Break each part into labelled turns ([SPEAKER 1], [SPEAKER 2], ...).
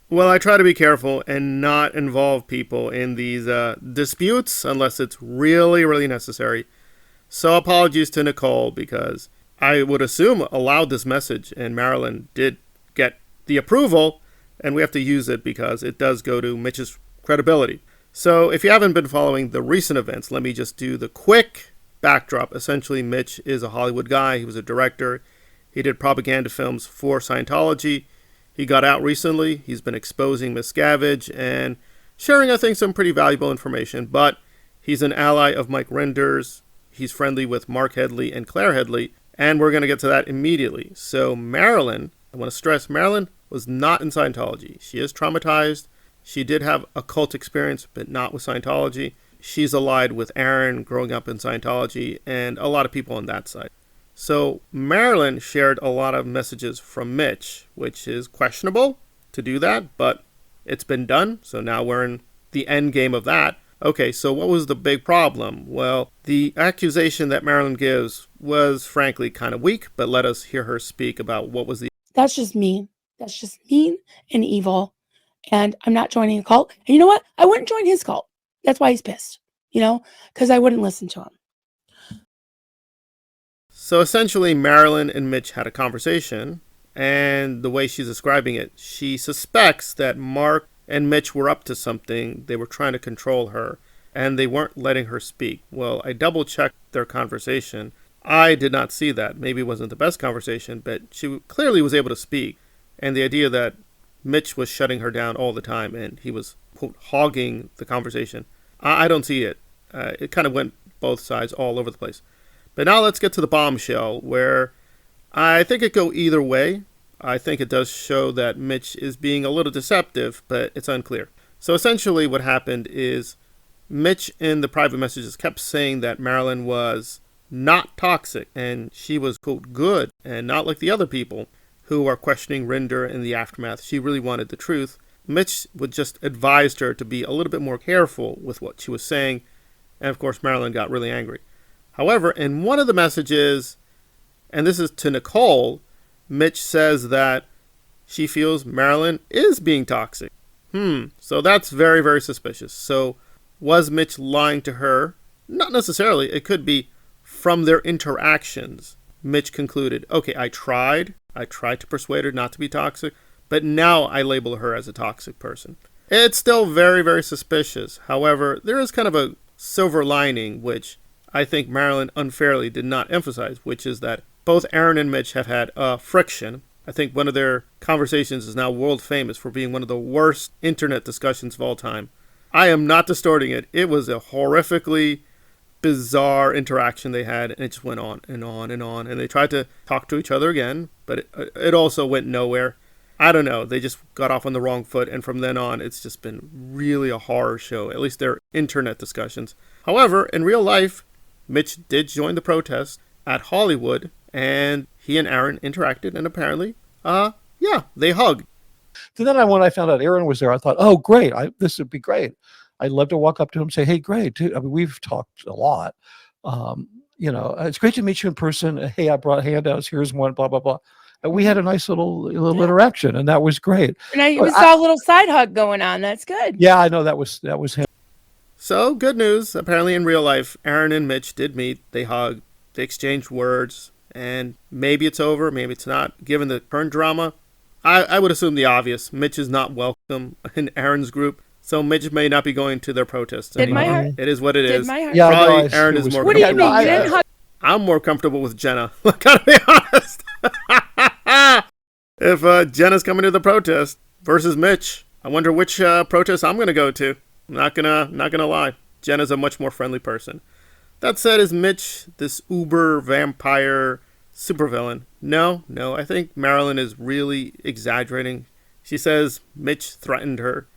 [SPEAKER 1] Well, I try to be careful and not involve people in these disputes unless it's really, really necessary. So apologies to Nicole because I would assume allowed this message and Marilyn did get the approval and we have to use it because it does go to Mitch's credibility. So if you haven't been following the recent events, let me just do the quick backdrop. Essentially, Mitch is a Hollywood guy. He was a director. He did propaganda films for Scientology. He got out recently. He's been exposing Miscavige and sharing, I think, some pretty valuable information. But he's an ally of Mike Rinder's. He's friendly with Mark Headley and Claire Headley. And we're going to get to that immediately. So Marilyn, I want to stress, Marilyn was not in Scientology. She is traumatized. She did have a cult experience, but not with Scientology. She's allied with Aaron growing up in Scientology and a lot of people on that side. So Marilyn shared a lot of messages from Mitch, which is questionable to do that, but it's been done. So now we're in the end game of that. Okay, so what was the big problem? Well, the accusation that Marilyn gives was frankly kind of weak, but let us hear her speak about what was the...
[SPEAKER 2] That's just mean. That's just mean and evil. And I'm not joining a cult. And you know what? I wouldn't join his cult. That's why he's pissed, because I wouldn't listen to him.
[SPEAKER 1] So essentially, Marilyn and Mitch had a conversation, and the way she's describing it, she suspects that Mark and Mitch were up to something. They were trying to control her, and they weren't letting her speak. Well, I double-checked their conversation. I did not see that. Maybe it wasn't the best conversation, but she clearly was able to speak. And the idea that Mitch was shutting her down all the time, and he was, quote, hogging the conversation, I don't see it. It kind of went both sides all over the place. But now let's get to the bombshell, where I think it go either way. I think it does show that Mitch is being a little deceptive, but it's unclear. So essentially what happened is Mitch in the private messages kept saying that Marilyn was not toxic and she was, quote, good and not like the other people who are questioning Rinder in the aftermath. She really wanted the truth. Mitch would just advised her to be a little bit more careful with what she was saying. And of course, Marilyn got really angry. However, in one of the messages, and this is to Nicole, Mitch says that she feels Marilyn is being toxic. So that's very, very suspicious. So was Mitch lying to her? Not necessarily. It could be from their interactions. Mitch concluded, okay, I tried to persuade her not to be toxic, but now I label her as a toxic person. It's still very, very suspicious. However, there is kind of a silver lining, which I think Marilyn unfairly did not emphasize, which is that both Aaron and Mitch have had friction. I think one of their conversations is now world famous for being one of the worst internet discussions of all time. I am not distorting it. It was a horrifically bizarre interaction they had, and it just went on and on and on. And they tried to talk to each other again, but it also went nowhere. I don't know. They just got off on the wrong foot, and from then on, it's just been really a horror show, at least their internet discussions. However, in real life, Mitch did join the protest at Hollywood, and he and Aaron interacted, and apparently, they hugged.
[SPEAKER 3] So then when I found out Aaron was there, I thought, oh, great, this would be great. I'd love to walk up to him and say, hey, great, dude. I mean, we've talked a lot. It's great to meet you in person. Hey, I brought handouts. Here's one, blah, blah, blah. And we had a nice little interaction, and that was great.
[SPEAKER 2] And we saw a little side hug going on. That's good.
[SPEAKER 3] Yeah, I know that was him.
[SPEAKER 1] So, good news. Apparently, in real life, Aaron and Mitch did meet. They hugged. They exchanged words. And maybe it's over. Maybe it's not. Given the current drama, I would assume the obvious. Mitch is not welcome in Aaron's group. So, Mitch may not be going to their protests anymore. It is what it is.
[SPEAKER 3] Yeah,
[SPEAKER 1] probably Aaron is more
[SPEAKER 2] comfortable. What do you mean? You didn't hug?
[SPEAKER 1] I'm more comfortable with Jenna. Gotta be honest. If Jenna's coming to the protest versus Mitch, I wonder which protest I'm going to go to. I'm not gonna lie. Jenna's a much more friendly person. That said, is Mitch this uber vampire supervillain? No. I think Marilyn is really exaggerating. She says Mitch threatened her.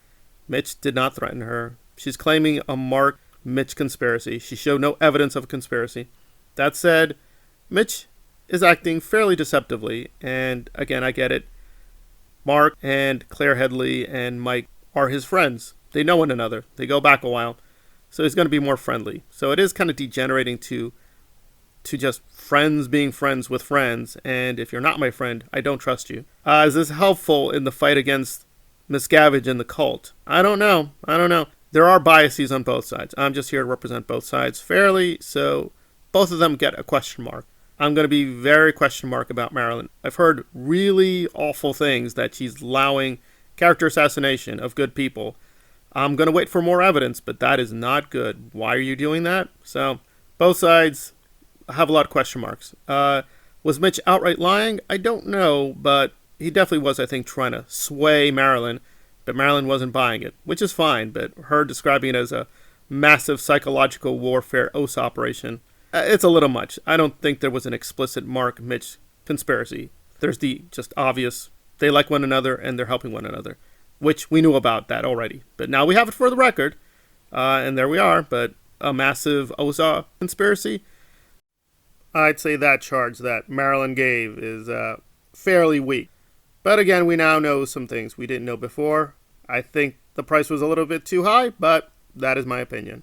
[SPEAKER 1] Mitch did not threaten her. She's claiming a Mark Mitch conspiracy. She showed no evidence of a conspiracy. That said, Mitch is acting fairly deceptively, and again, I get it. Mark and Claire Headley and Mike are his friends. They know one another. They go back a while. So he's going to be more friendly. So it is kind of degenerating to just friends being friends with friends. And if you're not my friend, I don't trust you. Is this helpful in the fight against Miscavige and the cult. I don't know. There are biases on both sides. I'm just here to represent both sides fairly, so both of them get a question mark. I'm going to be very question mark about Marilyn. I've heard really awful things that she's allowing character assassination of good people. I'm going to wait for more evidence, but that is not good. Why are you doing that? So both sides have a lot of question marks. Was Mitch outright lying? I don't know, but he definitely was, I think, trying to sway Marilyn, but Marilyn wasn't buying it, which is fine, but her describing it as a massive psychological warfare OS operation, it's a little much. I don't think there was an explicit Mark Mitch conspiracy. There's the just obvious, they like one another and they're helping one another, which we knew about that already. But now we have it for the record, and there we are. But a massive OSA conspiracy, I'd say that charge that Marilyn gave is fairly weak. But again, we now know some things we didn't know before. I think the price was a little bit too high, but that is my opinion.